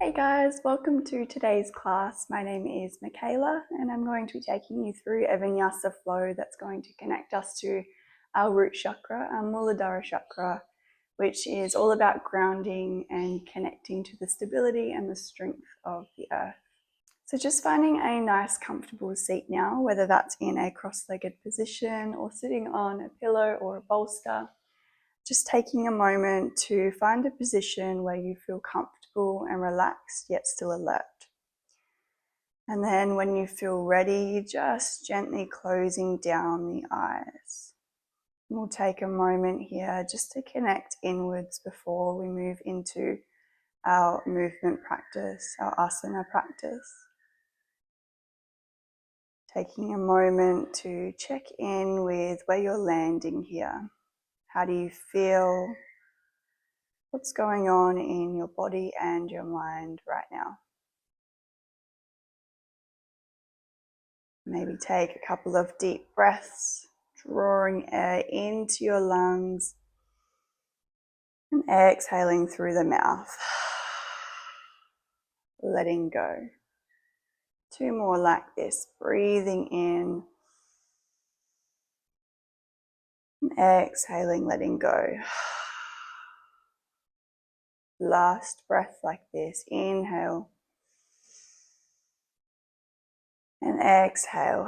Hey guys, welcome to today's class. My name is Michaela and I'm going to be taking you through a Vinyasa flow that's going to connect us to our root chakra, our Muladhara Chakra, which is all about grounding and connecting to the stability and the strength of the earth. So just finding a nice comfortable seat now, whether that's in a cross-legged position or sitting on a pillow or a bolster. Just taking a moment to find a position where you feel comfortable and relaxed, yet still alert. And then when you feel ready, just gently closing down the eyes. We'll take a moment here just to connect inwards before we move into our movement practice, our asana practice. Taking a moment to check in with where you're landing here. How do you feel? What's going on in your body and your mind right now? Maybe take a couple of deep breaths, drawing air into your lungs and exhaling through the mouth. Letting go. 2 more like this, breathing in and exhaling, letting go. Last breath like this, inhale and exhale.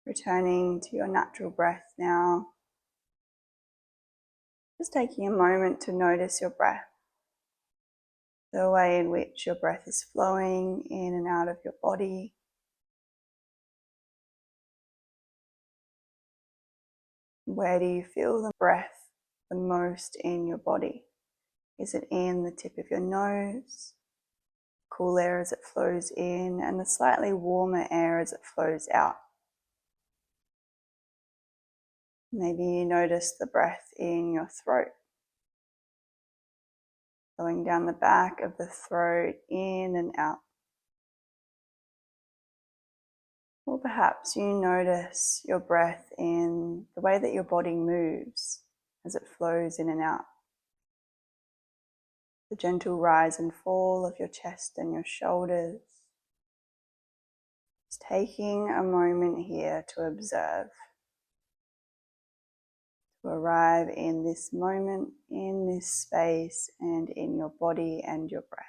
Returning to your natural breath now. Just taking a moment to notice your breath, the way in which your breath is flowing in and out of your body. Where do you feel the breath the most in your body? Is it in the tip of your nose? Cool air as it flows in, and the slightly warmer air as it flows out. Maybe you notice the breath in your throat, going down the back of the throat, in and out. Or perhaps you notice your breath in the way that your body moves as it flows in and out. The gentle rise and fall of your chest and your shoulders. Just taking a moment here to observe, to arrive in this moment, in this space, and in your body and your breath.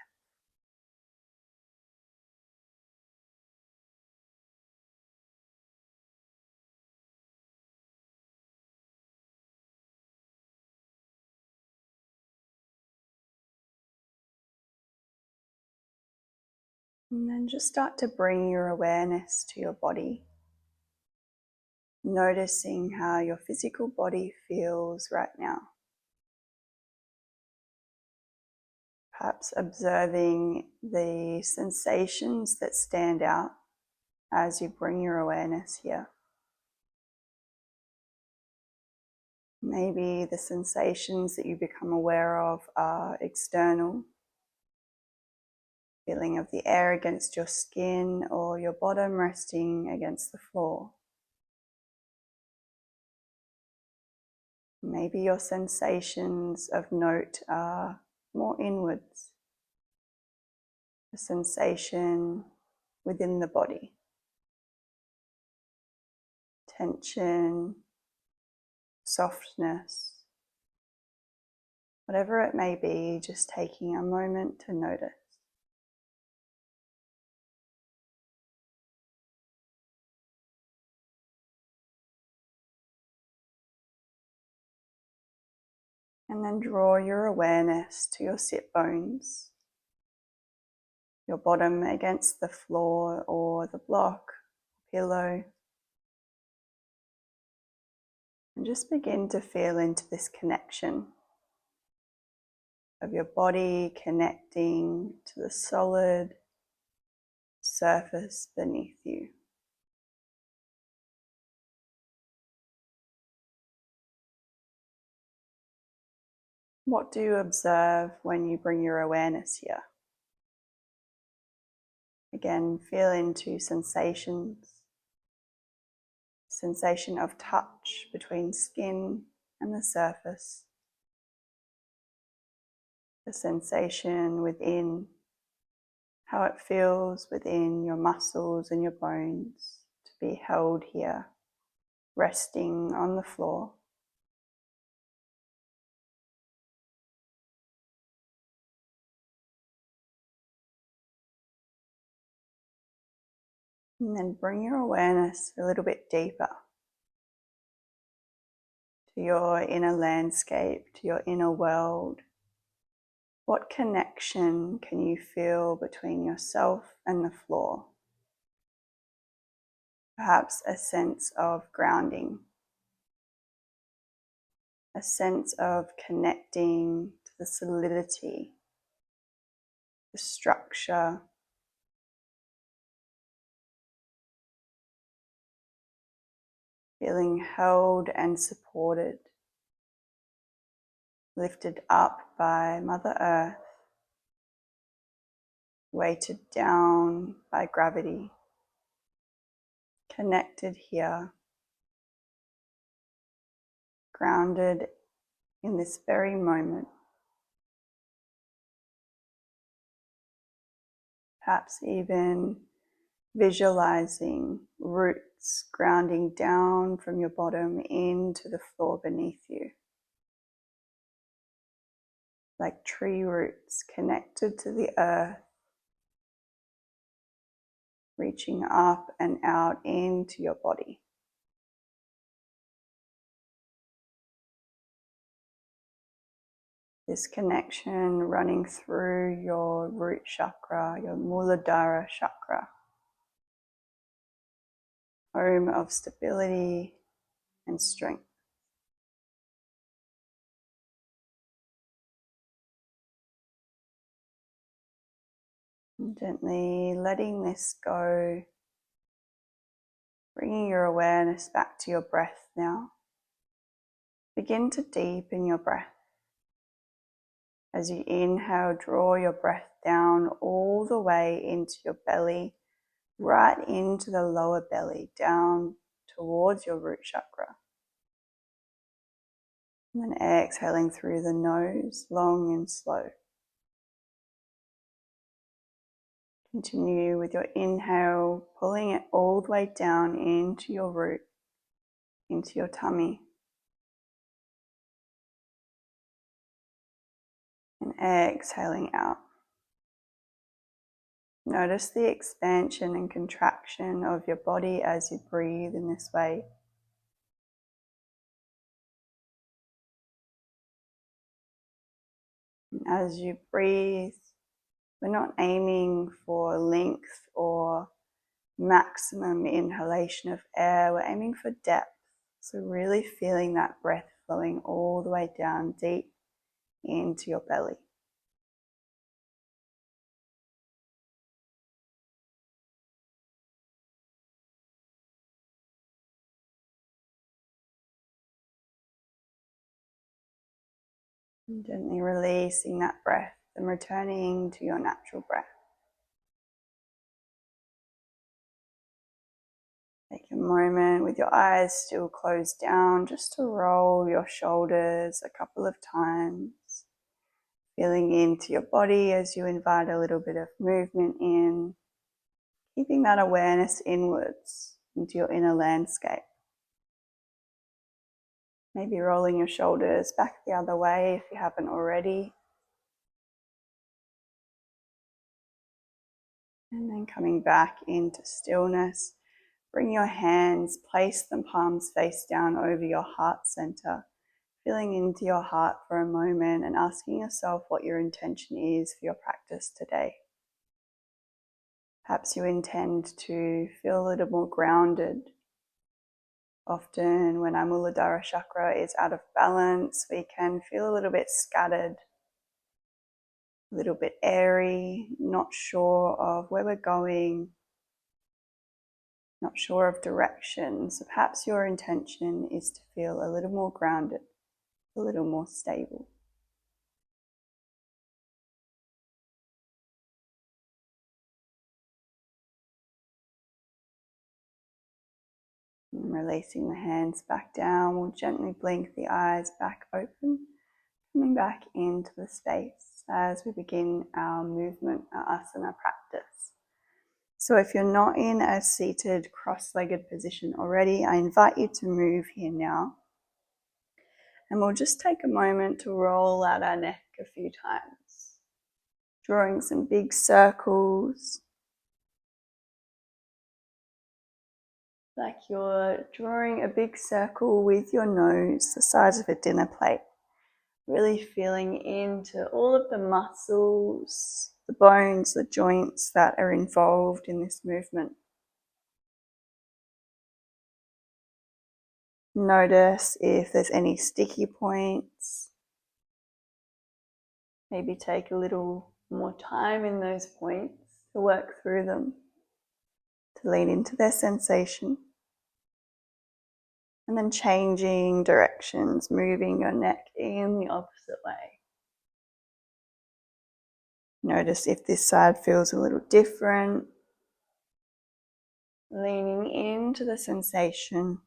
And then just start to bring your awareness to your body, noticing how your physical body feels right now. Perhaps observing the sensations that stand out as you bring your awareness here. Maybe the sensations that you become aware of are external. Feeling of the air against your skin or your bottom resting against the floor. Maybe your sensations of note are more inwards. A sensation within the body. Tension, softness. Whatever it may be, just taking a moment to notice. And then draw your awareness to your sit bones, your bottom against the floor or the block, pillow. And just begin to feel into this connection of your body connecting to the solid surface beneath you. What do you observe when you bring your awareness here? Again, feel into sensations. Sensation of touch between skin and the surface. the sensation within, how it feels within your muscles and your bones to be held here, resting on the floor. And then bring your awareness a little bit deeper to your inner landscape, to your inner world. What connection can you feel between yourself and the floor? Perhaps a sense of grounding, a sense of connecting to the solidity, the structure, feeling held and supported, lifted up by Mother Earth, weighted down by gravity, connected here, grounded in this very moment. Perhaps even visualizing roots grounding down from your bottom into the floor beneath you. Like tree roots connected to the earth, reaching up and out into your body. This connection running through your root chakra, your Muladhara Chakra, home of stability and strength. And gently letting this go, bringing your awareness back to your breath now. Begin to deepen your breath. As you inhale, draw your breath down all the way into your belly, right into the lower belly, down towards your root chakra. And then exhaling through the nose, long and slow. Continue with your inhale, pulling it all the way down into your root, into your tummy. And exhaling out. Notice the expansion and contraction of your body as you breathe in this way. And as you breathe, we're not aiming for length or maximum inhalation of air, we're aiming for depth. So really feeling that breath flowing all the way down deep into your belly. And gently releasing that breath and returning to your natural breath. Take a moment with your eyes still closed down just to roll your shoulders a couple of times. Feeling into your body as you invite a little bit of movement in. Keeping that awareness inwards into your inner landscape. Maybe rolling your shoulders back the other way if you haven't already. And then coming back into stillness. Bring your hands, place them palms face down over your heart center. Feeling into your heart for a moment and asking yourself what your intention is for your practice today. Perhaps you intend to feel a little more grounded. Often when our Muladhara Chakra is out of balance, we can feel a little bit scattered, a little bit airy, not sure of where we're going, not sure of direction. So perhaps your intention is to feel a little more grounded, a little more stable. And releasing the hands back down, we'll gently blink the eyes back open, coming back into the space. as we begin our movement, our asana practice. So if you're not in a seated cross-legged position already, I invite you to move here now. And we'll just take a moment to roll out our neck a few times, drawing some big circles, like you're drawing a big circle with your nose, the size of a dinner plate. Really feeling into all of the muscles, the bones, the joints that are involved in this movement. Notice if there's any sticky points. Maybe take a little more time in those points to work through them, to lean into their sensation. And then changing directions, moving your neck in the opposite way. Notice if this side feels a little different. Leaning into the sensation,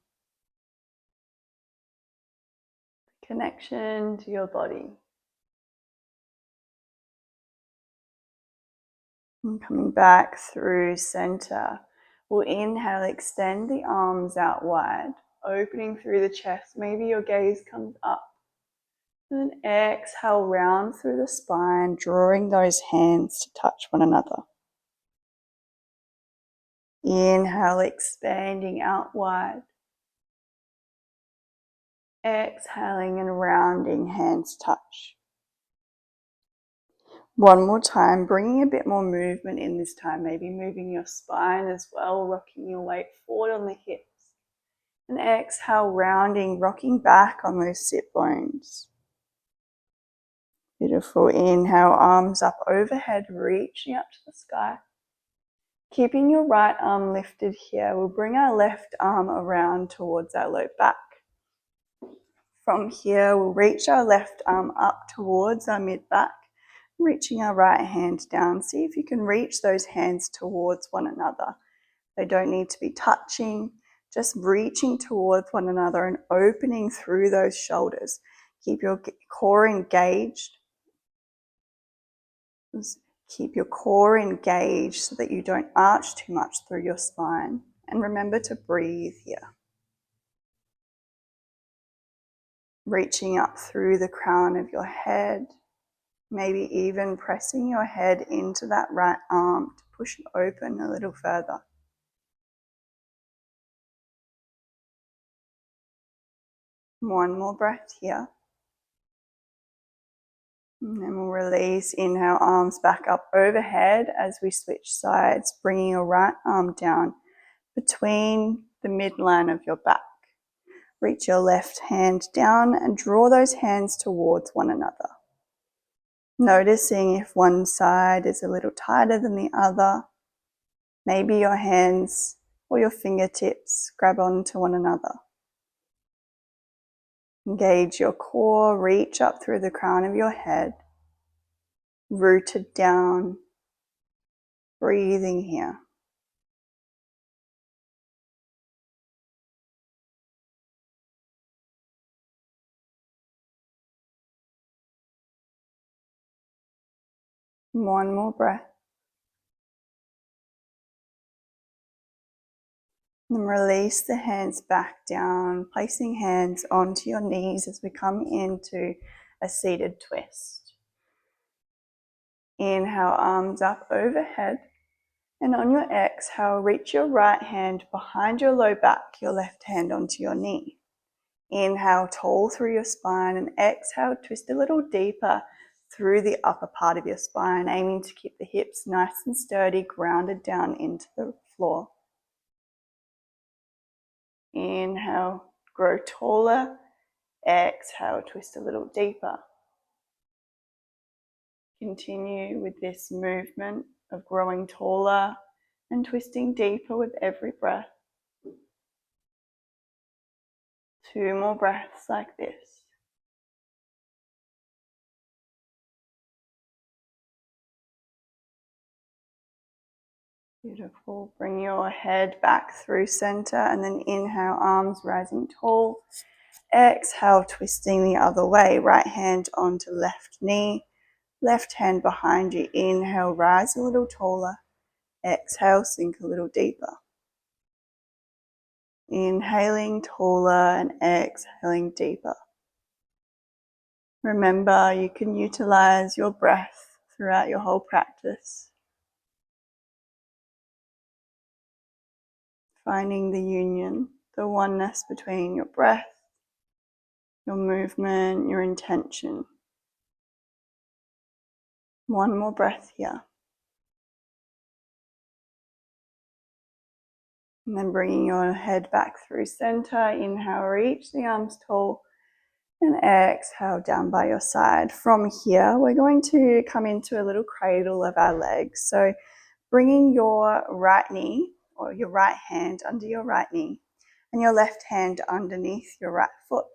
connection to your body. And coming back through center. We'll inhale, extend the arms out wide, opening through the chest. Maybe your gaze comes up. And then exhale, round through the spine, drawing those hands to touch one another. Inhale, expanding out wide. Exhaling and rounding, hands touch. One more time, bringing a bit more movement in this time, maybe moving your spine as well, rocking your weight forward on the hips. And exhale, rounding, rocking back on those sit bones. Beautiful. Inhale, arms up overhead, reaching up to the sky. Keeping your right arm lifted here, we'll bring our left arm around towards our low back. From here, we'll reach our left arm up towards our mid-back, reaching our right hand down. See if you can reach those hands towards one another. They don't need to be touching, just reaching towards one another and opening through those shoulders. Keep your core engaged. Keep your core engaged so that you don't arch too much through your spine. And remember to breathe here. Reaching up through the crown of your head. Maybe even pressing your head into that right arm to push it open a little further. One more breath here. And then we'll release. Inhale, arms back up overhead as we switch sides, bringing your right arm down between the midline of your back. Reach your left hand down and draw those hands towards one another. Noticing if one side is a little tighter than the other. Maybe your hands or your fingertips grab onto one another. Engage your core, reach up through the crown of your head, rooted down, breathing here. One more breath. And release the hands back down, placing hands onto your knees as we come into a seated twist. Inhale, arms up overhead. And on your exhale, reach your right hand behind your low back, your left hand onto your knee. Inhale, tall through your spine, and exhale, twist a little deeper through the upper part of your spine, aiming to keep the hips nice and sturdy, grounded down into the floor. Inhale, grow taller. Exhale, twist a little deeper. Continue with this movement of growing taller and twisting deeper with every breath. 2 more breaths like this. Beautiful. Bring your head back through center and then inhale, arms rising tall. Exhale, twisting the other way. Right hand onto left knee. Left hand behind you. Inhale, rise a little taller. Exhale, sink a little deeper. Inhaling taller and exhaling deeper. Remember, you can utilize your breath throughout your whole practice. Finding the union, the oneness between your breath, your movement, your intention. One more breath here. And then bringing your head back through center. Inhale, reach the arms tall. And exhale down by your side. From here, we're going to come into a little cradle of our legs. So bringing your right knee or your right hand under your right knee and your left hand underneath your right foot.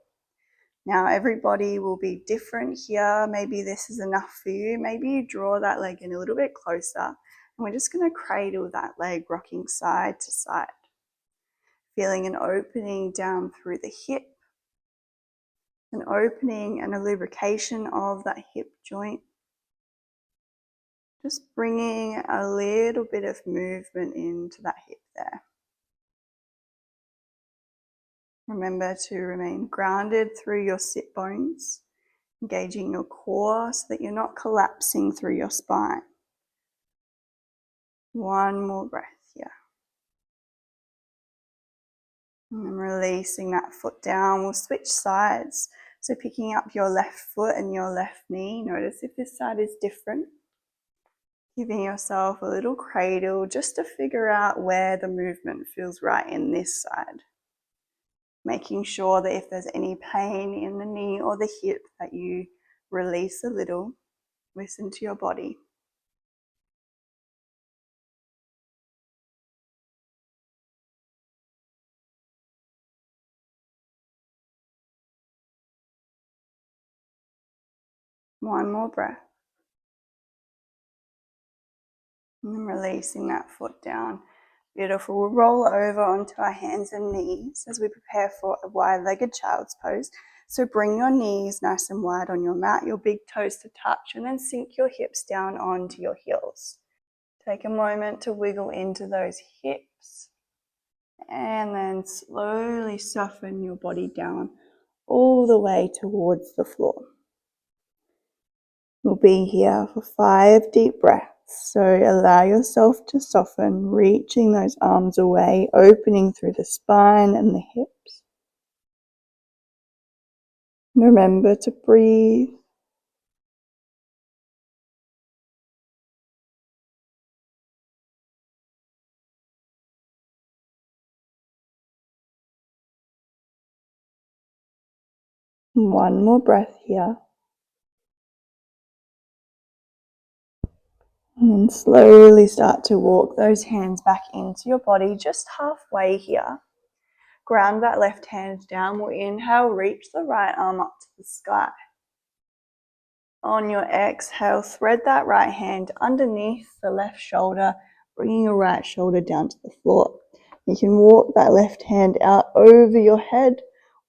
Now, everybody will be different here. Maybe this is enough for you. Maybe you draw that leg in a little bit closer. And we're just going to cradle that leg, rocking side to side. Feeling an opening down through the hip. An opening and a lubrication of that hip joint. Just bringing a little bit of movement into that hip there. Remember to remain grounded through your sit bones, engaging your core so that you're not collapsing through your spine. One more breath here. And then releasing that foot down. We'll switch sides. So picking up your left foot and your left knee. Notice if this side is different. Giving yourself a little cradle just to figure out where the movement feels right in this side. Making sure that if there's any pain in the knee or the hip that you release a little. Listen to your body. One more breath. And then releasing that foot down. Beautiful. We'll roll over onto our hands and knees as we prepare for a wide-legged child's pose. So bring your knees nice and wide on your mat, your big toes to touch, and then sink your hips down onto your heels. Take a moment to wiggle into those hips and then slowly soften your body down all the way towards the floor. We'll be here for 5 deep breaths. So allow yourself to soften, reaching those arms away, opening through the spine and the hips. Remember to breathe. One more breath here. And then slowly start to walk those hands back into your body, just halfway here. Ground that left hand down. We'll inhale, reach the right arm up to the sky. On your exhale, thread that right hand underneath the left shoulder, bringing your right shoulder down to the floor. You can walk that left hand out over your head,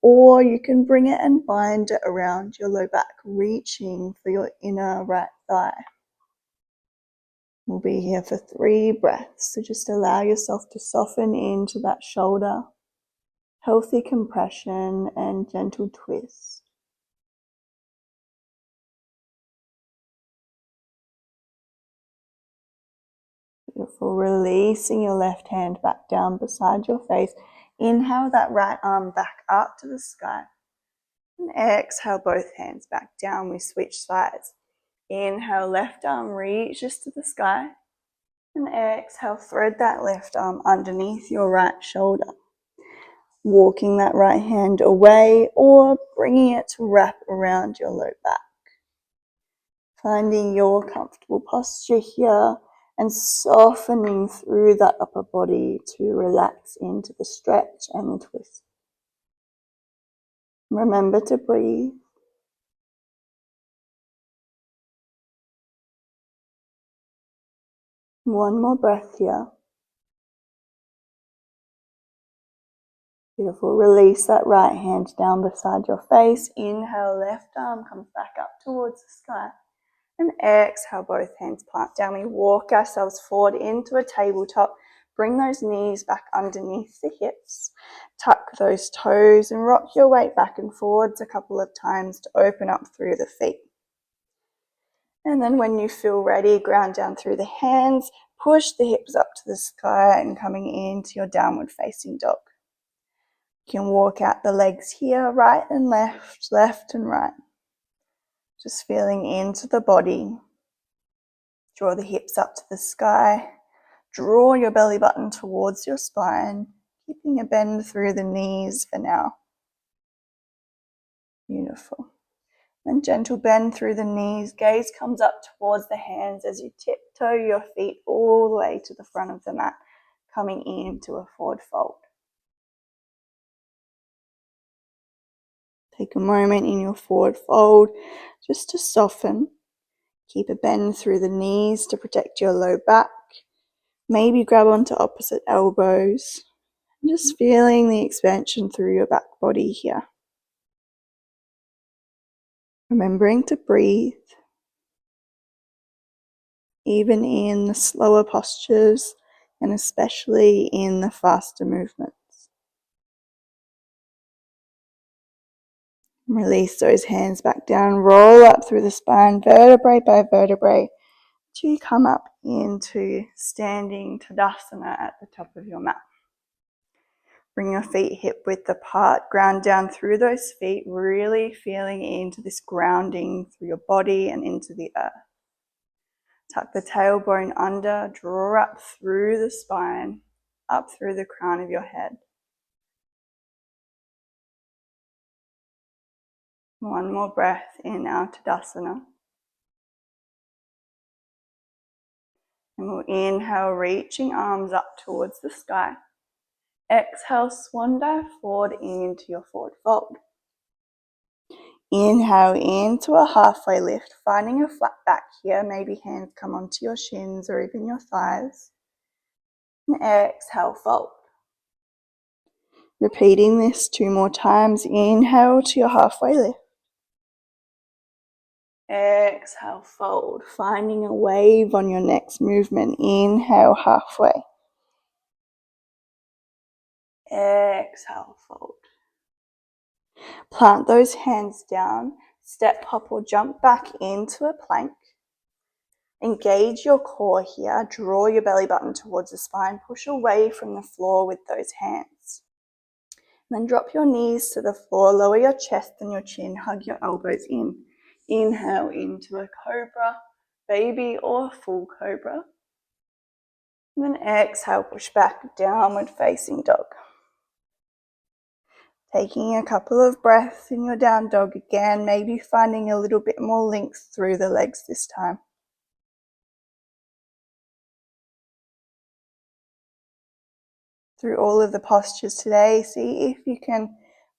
or you can bring it and bind it around your low back, reaching for your inner right thigh. We'll be here for 3 breaths, so just allow yourself to soften into that shoulder, healthy compression and gentle twist. Beautiful. Releasing your left hand back down beside your face. Inhale that right arm back up to the sky. And exhale both hands back down. We switch sides. Inhale, left arm reaches to the sky. And exhale, thread that left arm underneath your right shoulder. Walking that right hand away or bringing it to wrap around your low back. Finding your comfortable posture here and softening through that upper body to relax into the stretch and the twist. Remember to breathe. One more breath here. Beautiful. Release that right hand down beside your face. Inhale, left arm comes back up towards the sky. And exhale, both hands plant down. We walk ourselves forward into a tabletop. Bring those knees back underneath the hips. Tuck those toes and rock your weight back and forwards a couple of times to open up through the feet. And then when you feel ready, ground down through the hands, push the hips up to the sky and coming into your downward facing dog. You can walk out the legs here, right and left, left and right. Just feeling into the body. Draw the hips up to the sky. Draw your belly button towards your spine, keeping a bend through the knees for now. Beautiful. And gentle bend through the knees. Gaze comes up towards the hands as you tiptoe your feet all the way to the front of the mat, coming into a forward fold. Take a moment in your forward fold just to soften. Keep a bend through the knees to protect your low back. Maybe grab onto opposite elbows. Just feeling the expansion through your back body here. Remembering to breathe, even in the slower postures and especially in the faster movements. Release those hands back down, roll up through the spine, vertebrae by vertebrae, till you come up into standing Tadasana at the top of your mat. Bring your feet hip width apart, ground down through those feet, really feeling into this grounding through your body and into the earth. Tuck the tailbone under, draw up through the spine, up through the crown of your head. One more breath in our Tadasana. And we'll inhale, reaching arms up towards the sky. Exhale, swan dive forward into your forward fold. Inhale into a halfway lift, finding a flat back here. Maybe hands come onto your shins or even your thighs. And exhale, fold. Repeating this 2 more times. Inhale to your halfway lift. Exhale, fold. Finding a wave on your next movement. Inhale, halfway. Exhale, fold. Plant those hands down. Step, hop or jump back into a plank. Engage your core here. Draw your belly button towards the spine. Push away from the floor with those hands. And then drop your knees to the floor. Lower your chest and your chin. Hug your elbows in. Inhale into a cobra, baby or full cobra. And then exhale, push back, downward facing dog. Taking a couple of breaths in your down dog again, maybe finding a little bit more length through the legs this time. Through all of the postures today, see if you can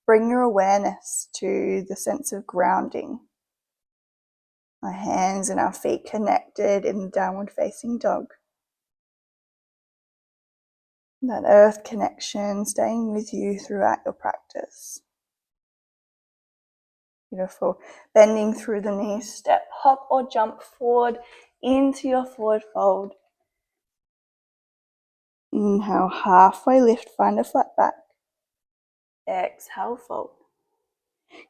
bring your awareness to the sense of grounding. Our hands and our feet connected in downward facing dog. That earth connection staying with you throughout your practice. Beautiful. Bending through the knees, step, hop or jump forward into your forward fold. Inhale, halfway lift, find a flat back. Exhale, fold.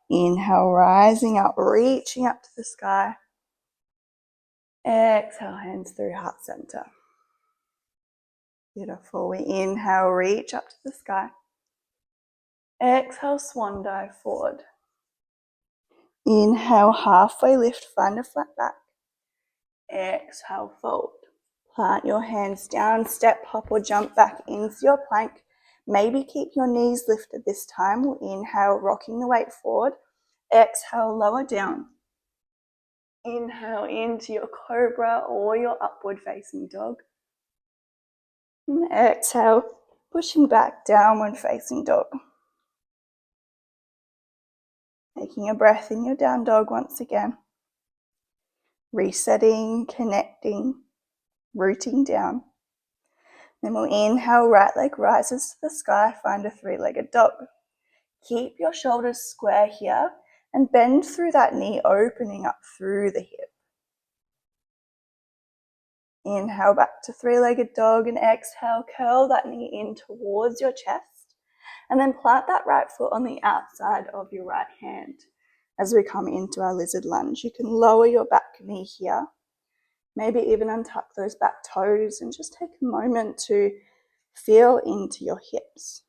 Inhale, rising up, reaching up to the sky. Exhale, hands through heart center. Beautiful. We inhale, reach up to the sky. Exhale, swan dive forward. Inhale, halfway lift, find a flat back. Exhale, fold. Plant your hands down, step, hop or jump back into your plank. Maybe keep your knees lifted this time. We'll inhale, rocking the weight forward. Exhale, lower down. Inhale into your cobra or your upward facing dog. And exhale, pushing back, downward facing dog. Taking a breath in your down dog once again. Resetting, connecting, rooting down. Then we'll inhale, right leg rises to the sky, find a 3-legged dog. Keep your shoulders square here and bend through that knee, opening up through the hip. Inhale back to three-legged dog, and exhale, curl that knee in towards your chest, and then plant that right foot on the outside of your right hand. As we come into our lizard lunge, you can lower your back knee here, maybe even untuck those back toes, and just take a moment to feel into your hips.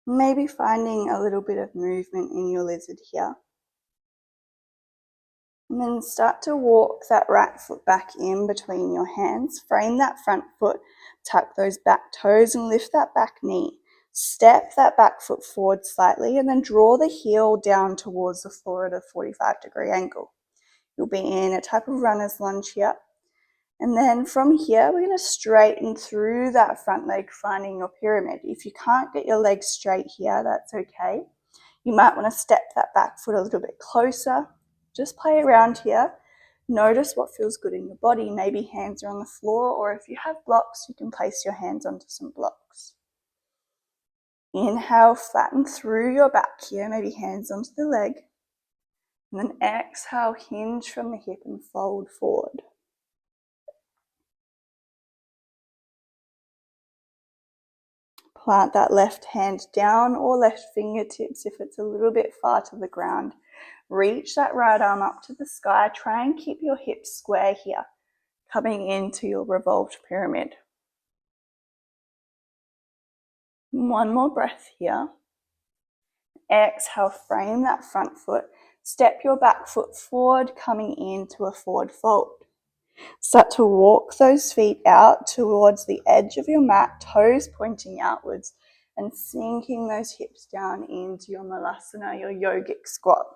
Maybe finding a little bit of movement in your lizard here. And then start to walk that right foot back in between your hands. Frame that front foot, tuck those back toes and lift that back knee. Step that back foot forward slightly and then draw the heel down towards the floor at a 45-degree angle. You'll be in a type of runner's lunge here. And then from here, we're going to straighten through that front leg, finding your pyramid. If you can't get your legs straight here, that's okay. You might want to step that back foot a little bit closer. Just play around here. Notice what feels good in your body. Maybe hands are on the floor, or if you have blocks, you can place your hands onto some blocks. Inhale, flatten through your back here, maybe hands onto the leg. And then exhale, hinge from the hip and fold forward. Plant that left hand down or left fingertips if it's a little bit far to the ground. Reach that right arm up to the sky. Try and keep your hips square here, coming into your revolved pyramid. One more breath here. Exhale, frame that front foot. Step your back foot forward, coming into a forward fold. Start to walk those feet out towards the edge of your mat, toes pointing outwards, and sinking those hips down into your Malasana, your yogic squat.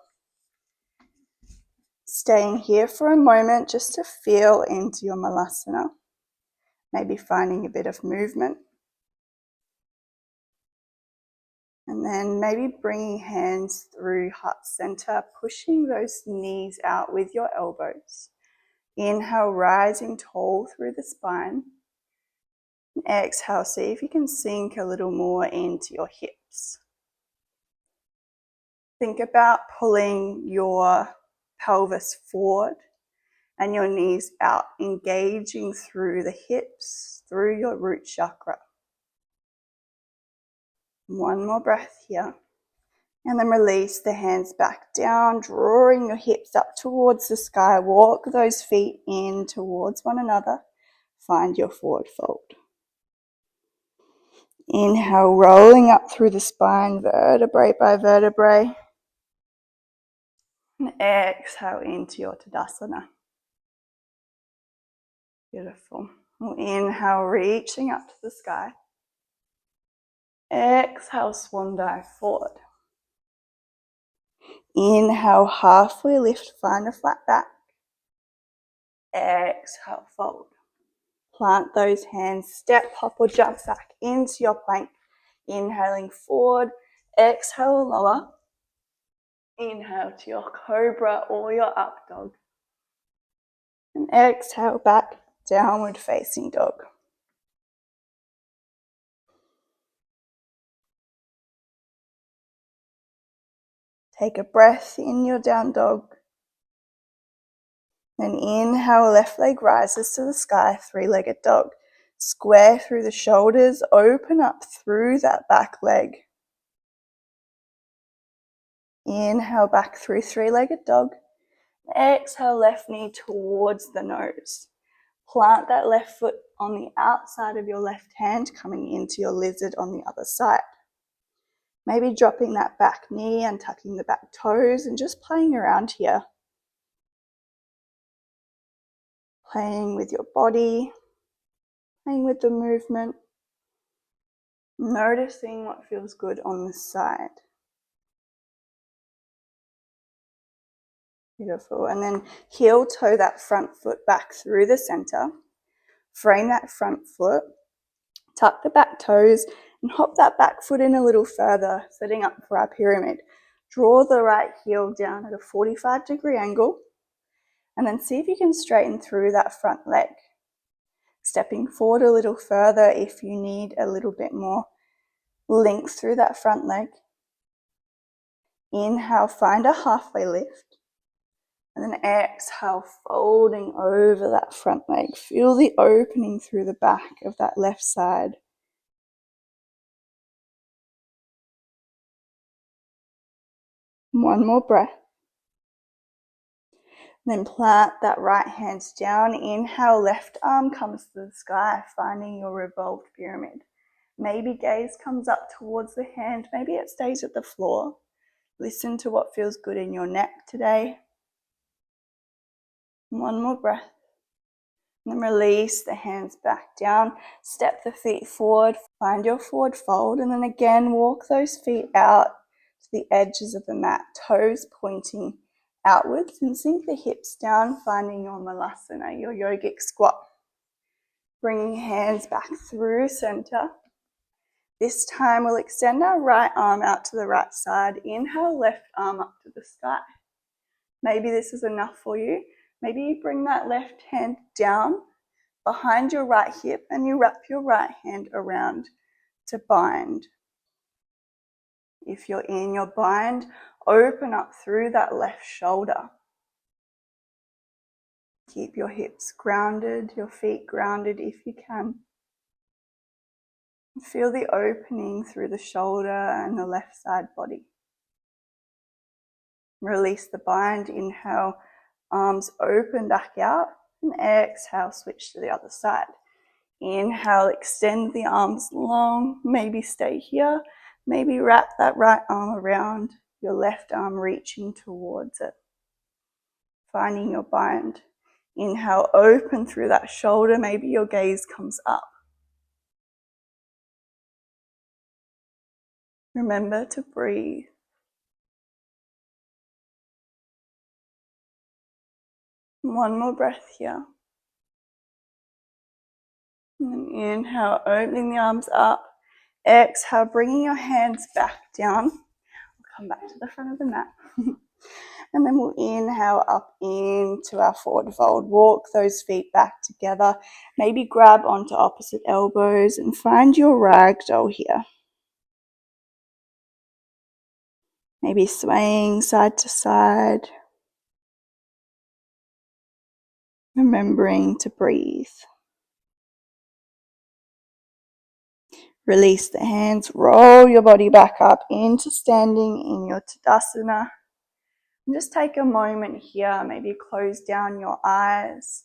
Staying here for a moment just to feel into your Malasana, maybe finding a bit of movement. And then maybe bringing hands through heart center, pushing those knees out with your elbows. Inhale, rising tall through the spine. Exhale, see if you can sink a little more into your hips. Think about pulling your pelvis forward and your knees out, engaging through the hips, through your root chakra. One more breath here. And then release the hands back down, drawing your hips up towards the sky. Walk those feet in towards one another. Find your forward fold. Inhale, rolling up through the spine, vertebrae by vertebrae. And exhale into your Tadasana. Beautiful. We'll inhale, reaching up to the sky. Exhale, swan dive forward. Inhale, halfway lift, find a flat back. Exhale, fold. Plant those hands, step, hop or jump back into your plank. Inhaling forward, exhale, lower. Inhale to your cobra or your up dog. And exhale back, downward facing dog. Take a breath in your down dog. Then inhale, left leg rises to the sky, three-legged dog. Square through the shoulders, open up through that back leg. Inhale back through three-legged dog. Exhale, left knee towards the nose. Plant that left foot on the outside of your left hand, coming into your lizard on the other side. Maybe dropping that back knee and tucking the back toes and just playing around here. Playing with your body, playing with the movement, noticing what feels good on this side. Beautiful. And then heel toe that front foot back through the center. Frame that front foot. Tuck the back toes and hop that back foot in a little further, setting up for our pyramid. Draw the right heel down at a 45-degree angle. And then see if you can straighten through that front leg. Stepping forward a little further if you need a little bit more length through that front leg. Inhale, find a halfway lift. And then exhale, folding over that front leg. Feel the opening through the back of that left side. One more breath. Then plant that right hand down. Inhale, left arm comes to the sky, finding your revolved pyramid. Maybe gaze comes up towards the hand. Maybe it stays at the floor. Listen to what feels good in your neck today. One more breath. And then release the hands back down. Step the feet forward. Find your forward fold. And then again, walk those feet out to the edges of the mat. Toes pointing outwards, and sink the hips down, finding your Muladhara, your yogic squat. Bringing hands back through center. This time we'll extend our right arm out to the right side. Inhale, left arm up to the sky. Maybe this is enough for you. Maybe you bring that left hand down behind your right hip and you wrap your right hand around to bind. If you're in your bind, open up through that left shoulder. Keep your hips grounded, your feet grounded if you can. Feel the opening through the shoulder and the left side body. Release the bind. Inhale, arms open back out. And exhale, switch to the other side. Inhale, extend the arms long. Maybe stay here. Maybe wrap that right arm around, your left arm reaching towards it. Finding your bind. Inhale, open through that shoulder. Maybe your gaze comes up. Remember to breathe. One more breath here. And then inhale, opening the arms up. Exhale, bringing your hands back down. We'll come back to the front of the mat. And then we'll inhale up into our forward fold. Walk those feet back together. Maybe grab onto opposite elbows and find your ragdoll here. Maybe swaying side to side. Remembering to breathe. Release the hands, roll your body back up into standing in your Tadasana. And just take a moment here, maybe close down your eyes,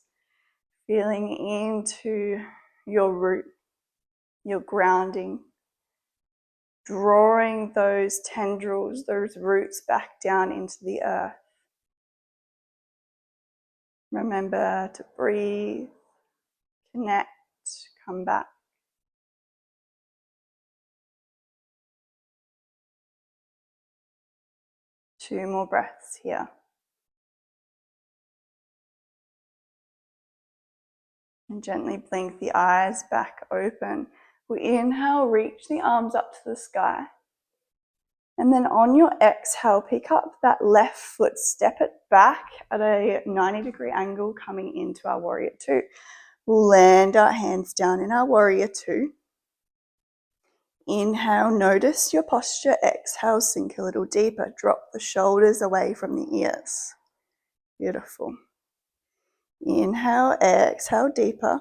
feeling into your root, your grounding, drawing those tendrils, those roots back down into the earth. Remember to breathe, connect, come back. Two more breaths here. And gently blink the eyes back open. We inhale, reach the arms up to the sky. And then on your exhale, pick up that left foot, step it back at a 90-degree angle coming into our warrior two. We'll land our hands down in our warrior two. Inhale, notice your posture. Exhale, sink a little deeper. Drop the shoulders away from the ears. Beautiful. Inhale, exhale deeper.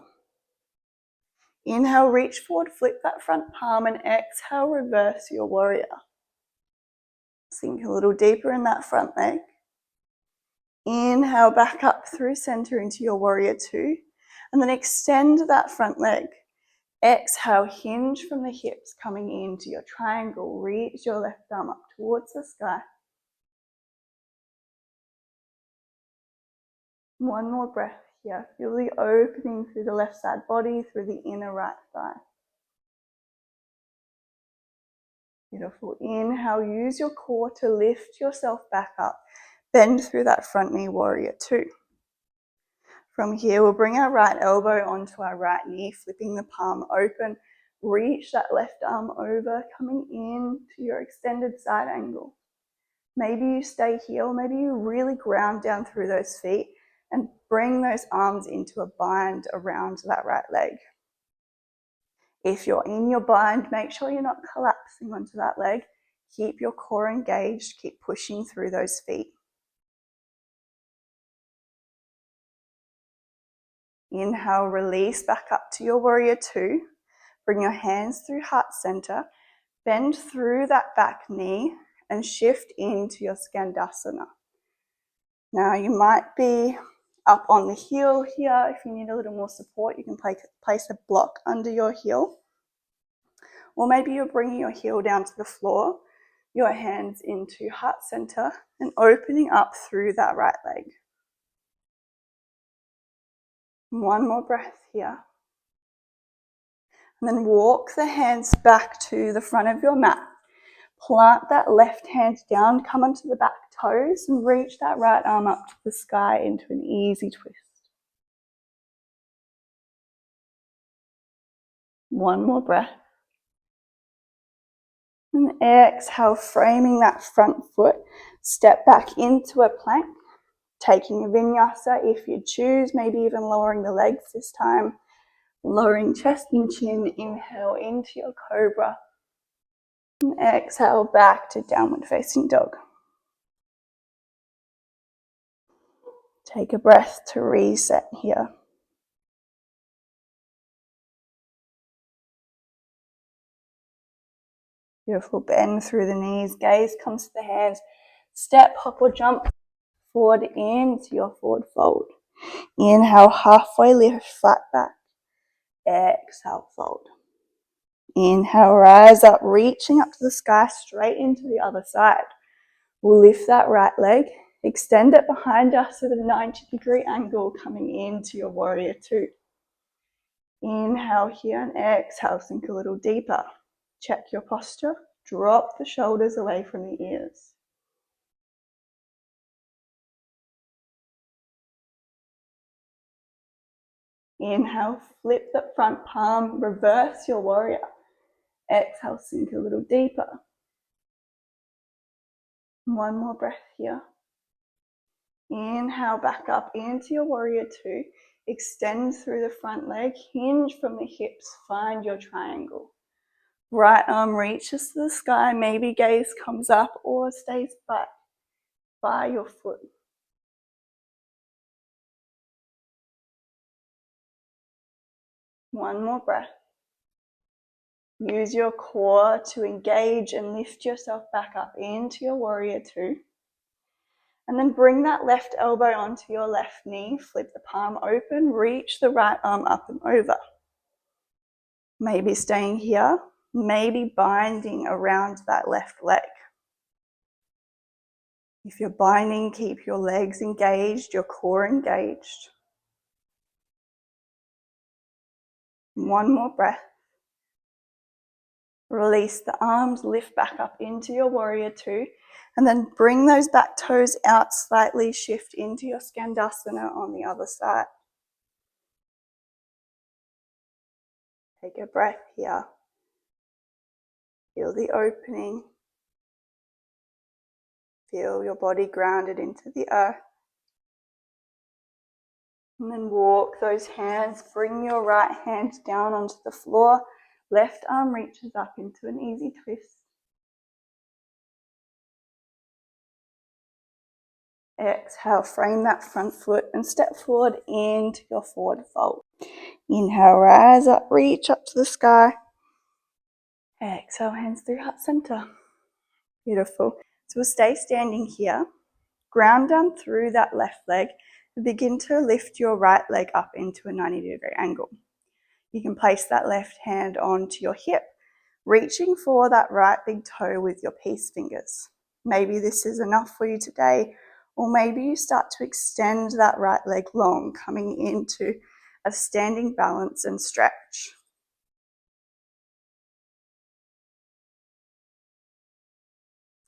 Inhale, reach forward, flip that front palm, and exhale, reverse your warrior. Sink a little deeper in that front leg. Inhale, back up through center into your warrior two, and then extend that front leg. Exhale, hinge from the hips coming into your triangle. Reach your left arm up towards the sky. One more breath here. Feel the opening through the left side body, through the inner right thigh. Beautiful. Inhale, use your core to lift yourself back up. Bend through that front knee, warrior two. From here, we'll bring our right elbow onto our right knee, flipping the palm open. Reach that left arm over, coming in to your extended side angle. Maybe you stay here, or maybe you really ground down through those feet and bring those arms into a bind around that right leg. If you're in your bind, make sure you're not collapsing onto that leg. Keep your core engaged, keep pushing through those feet. Inhale, release back up to your warrior two. Bring your hands through heart center. Bend through that back knee and shift into your Skandasana. Now you might be up on the heel here. If you need a little more support, you can place a block under your heel. Or maybe you're bringing your heel down to the floor, your hands into heart center and opening up through that right leg. One more breath here. And then walk the hands back to the front of your mat. Plant that left hand down, come onto the back toes and reach that right arm up to the sky into an easy twist. One more breath. And exhale, framing that front foot. Step back into a plank, taking a vinyasa if you choose, maybe even lowering the legs this time. Lowering chest and chin, inhale into your cobra. And exhale back to downward facing dog. Take a breath to reset here. Beautiful, bend through the knees, gaze comes to the hands. Step, hop or jump forward into your forward fold. Inhale, halfway lift, flat back. Exhale, fold. Inhale, rise up, reaching up to the sky, straight into the other side. We'll lift that right leg, extend it behind us at a 90-degree angle, coming into your warrior two. Inhale here and exhale, sink a little deeper. Check your posture, drop the shoulders away from the ears. Inhale, flip the front palm, reverse your warrior. Exhale, sink a little deeper. One more breath here. Inhale, back up into your warrior two. Extend through the front leg, hinge from the hips, find your triangle. Right arm reaches to the sky, maybe gaze comes up or stays back by your foot. One more breath. Use your core to engage and lift yourself back up into your warrior two. And then bring that left elbow onto your left knee, flip the palm open, reach the right arm up and over. Maybe staying here, maybe binding around that left leg. If you're binding, keep your legs engaged, your core engaged. One more breath. Release the arms, lift back up into your warrior two, and then bring those back toes out slightly, shift into your Skandasana on the other side. Take a breath here. Feel the opening. Feel your body grounded into the earth. And then walk those hands, bring your right hand down onto the floor. Left arm reaches up into an easy twist. Exhale, frame that front foot and step forward into your forward fold. Inhale, rise up, reach up to the sky. Exhale, hands through heart center. Beautiful. So we'll stay standing here. Ground down through that left leg and begin to lift your right leg up into a 90-degree angle. You can place that left hand onto your hip, reaching for that right big toe with your peace fingers. Maybe this is enough for you today, or maybe you start to extend that right leg long, coming into a standing balance and stretch.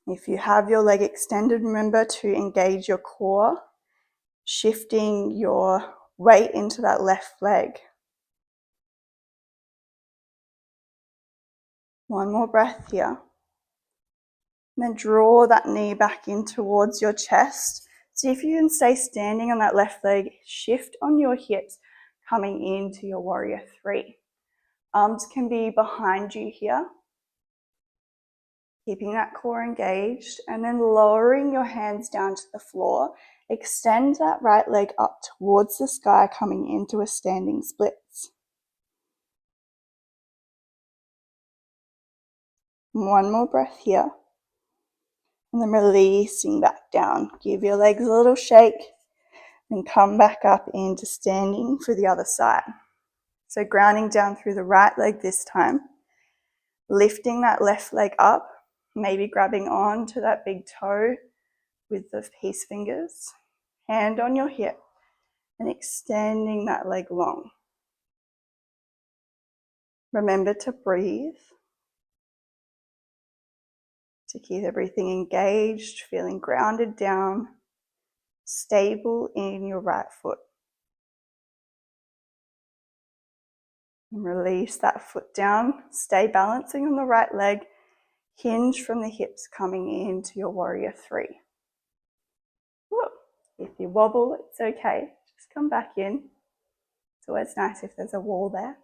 If you have your leg extended, remember to engage your core, shifting your weight into that left leg. One more breath here. And then draw that knee back in towards your chest. See if you can stay standing on that left leg. Shift on your hips, coming into your warrior three. Arms can be behind you here. Keeping that core engaged, and then lowering your hands down to the floor. Extend that right leg up towards the sky, coming into a standing splits. One more breath here. And then releasing back down. Give your legs a little shake and come back up into standing for the other side. So grounding down through the right leg this time. Lifting that left leg up, maybe grabbing on to that big toe with the peace fingers. Hand on your hip and extending that leg long. Remember to breathe, to keep everything engaged, feeling grounded down, stable in your right foot. And release that foot down, stay balancing on the right leg, hinge from the hips coming into your warrior three. Whoa. If you wobble, it's okay, just come back in. It's always nice if there's a wall there.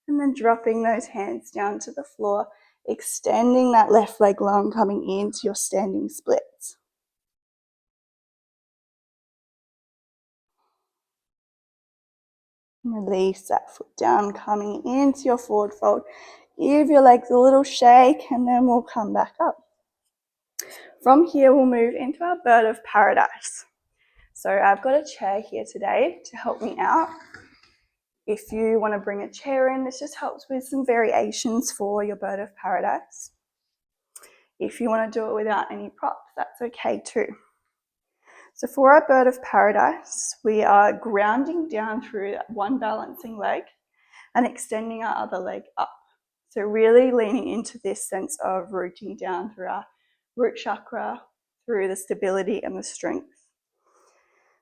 And then dropping those hands down to the floor, extending that left leg long, coming into your standing splits. Release that foot down, coming into your forward fold. Give your legs a little shake, and then we'll come back up. From here, we'll move into our bird of paradise. So I've got a chair here today to help me out. If you want to bring a chair in, this just helps with some variations for your bird of paradise. If you want to do it without any props, that's okay too. So for our bird of paradise, we are grounding down through that one balancing leg and extending our other leg up. So really leaning into this sense of rooting down through our root chakra, through the stability and the strength.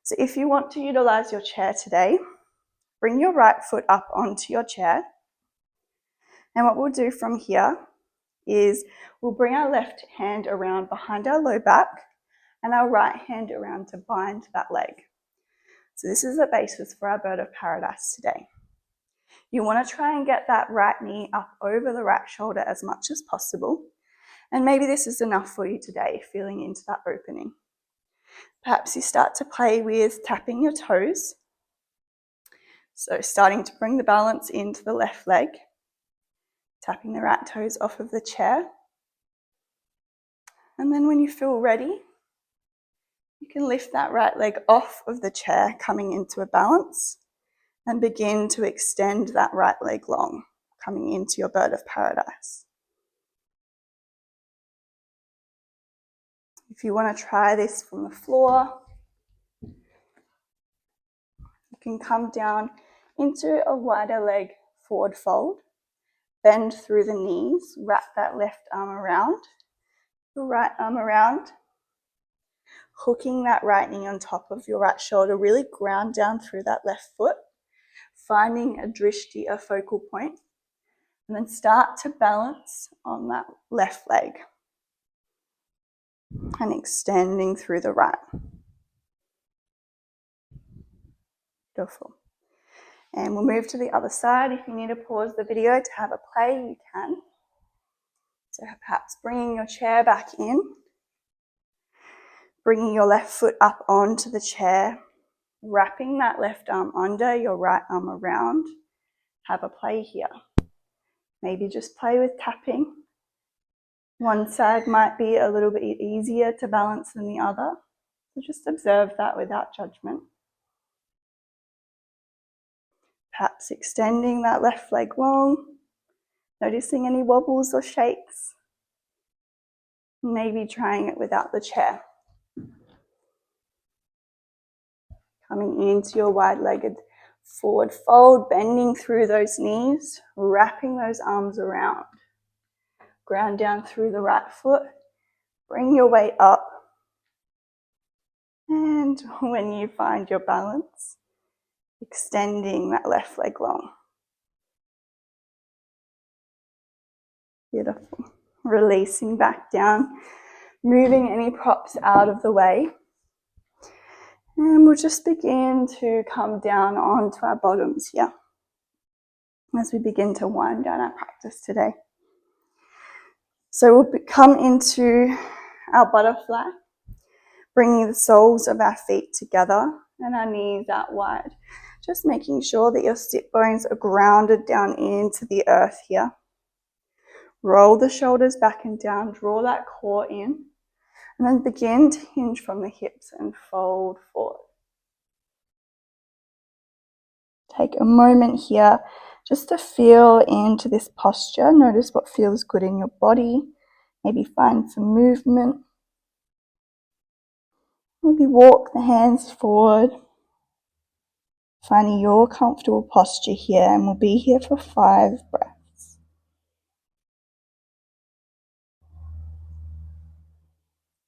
So if you want to utilize your chair today, bring your right foot up onto your chair. And what we'll do from here is we'll bring our left hand around behind our low back and our right hand around to bind that leg. So this is the basis for our bird of paradise today. You want to try and get that right knee up over the right shoulder as much as possible. And maybe this is enough for you today, feeling into that opening. Perhaps you start to play with tapping your toes. So starting to bring the balance into the left leg, tapping the right toes off of the chair. And then when you feel ready, you can lift that right leg off of the chair, coming into a balance, and begin to extend that right leg long, coming into your bird of paradise. If you want to try this from the floor, you can come down into a wider leg forward fold, bend through the knees, wrap that left arm around, your right arm around, hooking that right knee on top of your right shoulder, really ground down through that left foot, finding a drishti, a focal point, and then start to balance on that left leg and extending through the right. Beautiful. And we'll move to the other side. If you need to pause the video to have a play, you can. So perhaps bringing your chair back in, bringing your left foot up onto the chair, wrapping that left arm under, your right arm around. Have a play here. Maybe just play with tapping. One side might be a little bit easier to balance than the other. So just observe that without judgment. Perhaps extending that left leg long, noticing any wobbles or shakes. Maybe trying it without the chair. Coming into your wide-legged forward fold, bending through those knees, wrapping those arms around. Ground down through the right foot, bring your weight up. And when you find your balance, extending that left leg long. Beautiful. Releasing back down, moving any props out of the way. And we'll just begin to come down onto our bottoms here as we begin to wind down our practice today. So we'll come into our butterfly, bringing the soles of our feet together and our knees out wide. Just making sure that your sit bones are grounded down into the earth here. Roll the shoulders back and down, draw that core in, and then begin to hinge from the hips and fold forward. Take a moment here just to feel into this posture. Notice what feels good in your body. Maybe find some movement. Maybe walk the hands forward. Finding your comfortable posture here, and we'll be here for 5 breaths.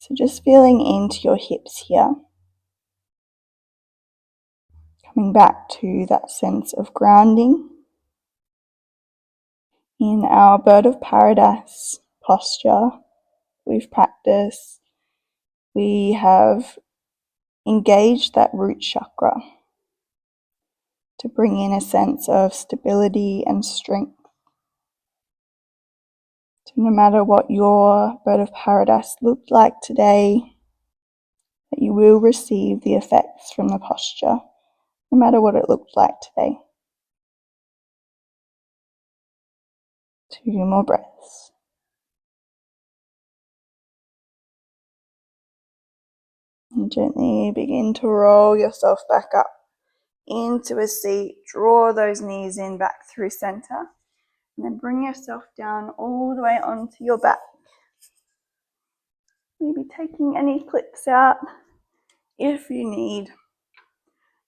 So just feeling into your hips here. Coming back to that sense of grounding. In our bird of paradise posture we've practiced, we have engaged that root chakra to bring in a sense of stability and strength. So no matter what your bird of paradise looked like today, that you will receive the effects from the posture, no matter what it looked like today. 2 more breaths. And gently begin to roll yourself back up into a seat. Draw those knees in back through center. And then bring yourself down all the way onto your back. Maybe taking any clips out if you need.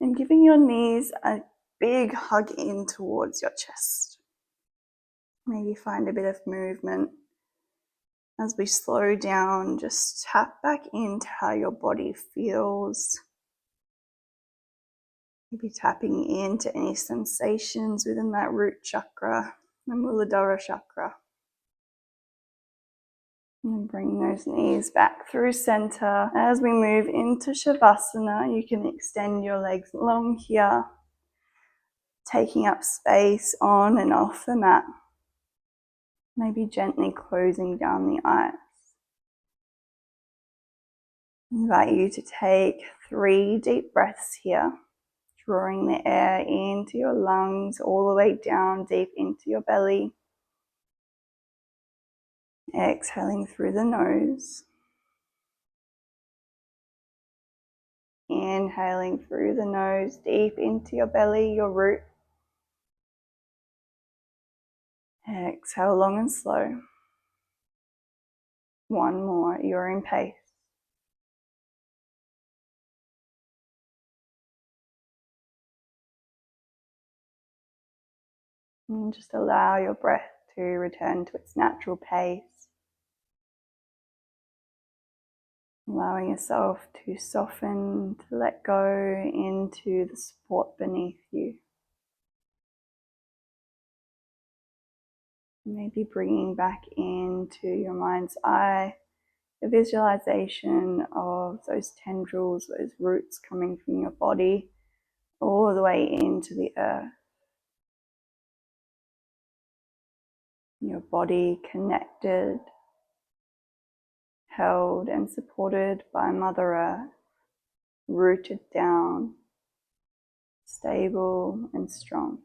And giving your knees a big hug in towards your chest. Maybe find a bit of movement. As we slow down, just tap back into how your body feels. Maybe tapping into any sensations within that root chakra, the Muladhara Chakra. And bring those knees back through center. As we move into Shavasana, you can extend your legs long here, taking up space on and off the mat. Maybe gently closing down the eyes. I invite you to take 3 deep breaths here, drawing the air into your lungs all the way down deep into your belly. Exhaling through the nose. Inhaling through the nose deep into your belly, your root. Exhale long and slow. 1 more at your own pace. And just allow your breath to return to its natural pace. Allowing yourself to soften, to let go into the support beneath you. Maybe bringing back into your mind's eye a visualization of those tendrils, those roots coming from your body all the way into the earth. Your body connected, held and supported by Mother Earth, rooted down, stable and strong.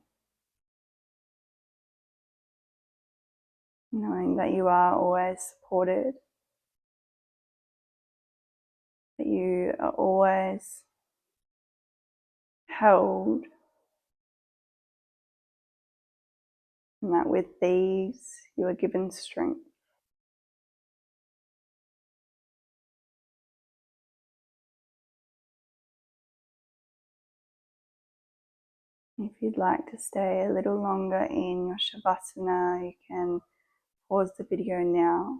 Knowing that you are always supported, that you are always held, and that with these you are given strength. If you'd like to stay a little longer in your Shavasana, you can pause the video now.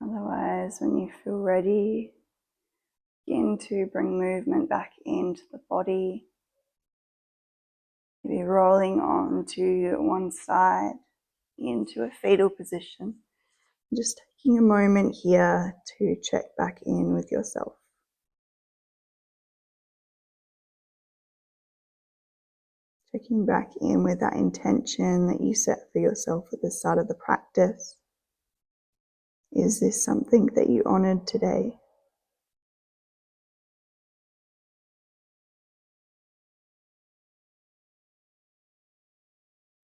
Otherwise, when you feel ready, begin to bring movement back into the body. Maybe rolling onto one side into a fetal position. Just taking a moment here to check back in with yourself. Checking back in with that intention that you set for yourself at the start of the practice. Is this something that you honored today?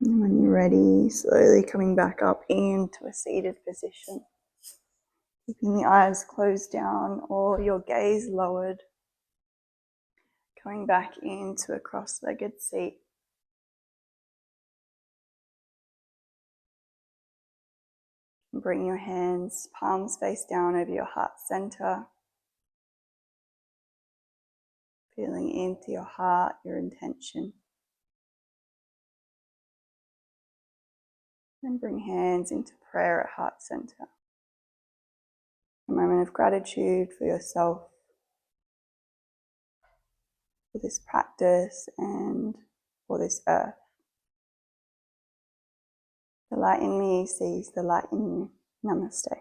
And when you're ready, slowly coming back up into a seated position. Keeping the eyes closed down or your gaze lowered. Coming back into a cross-legged seat. Bring your hands, palms face down over your heart center. Feeling into your heart, your intention. And bring hands into prayer at heart center. A moment of gratitude for yourself, for this practice, and for this earth. The light in me sees the light in you. Namaste.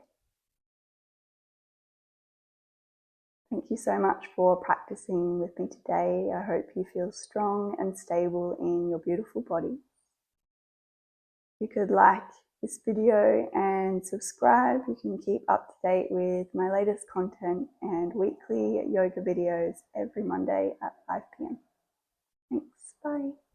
Thank you so much for practicing with me today. I hope you feel strong and stable in your beautiful body. You could like this video and subscribe. You can keep up to date with my latest content and weekly yoga videos every Monday at 5 p.m. Thanks. Bye.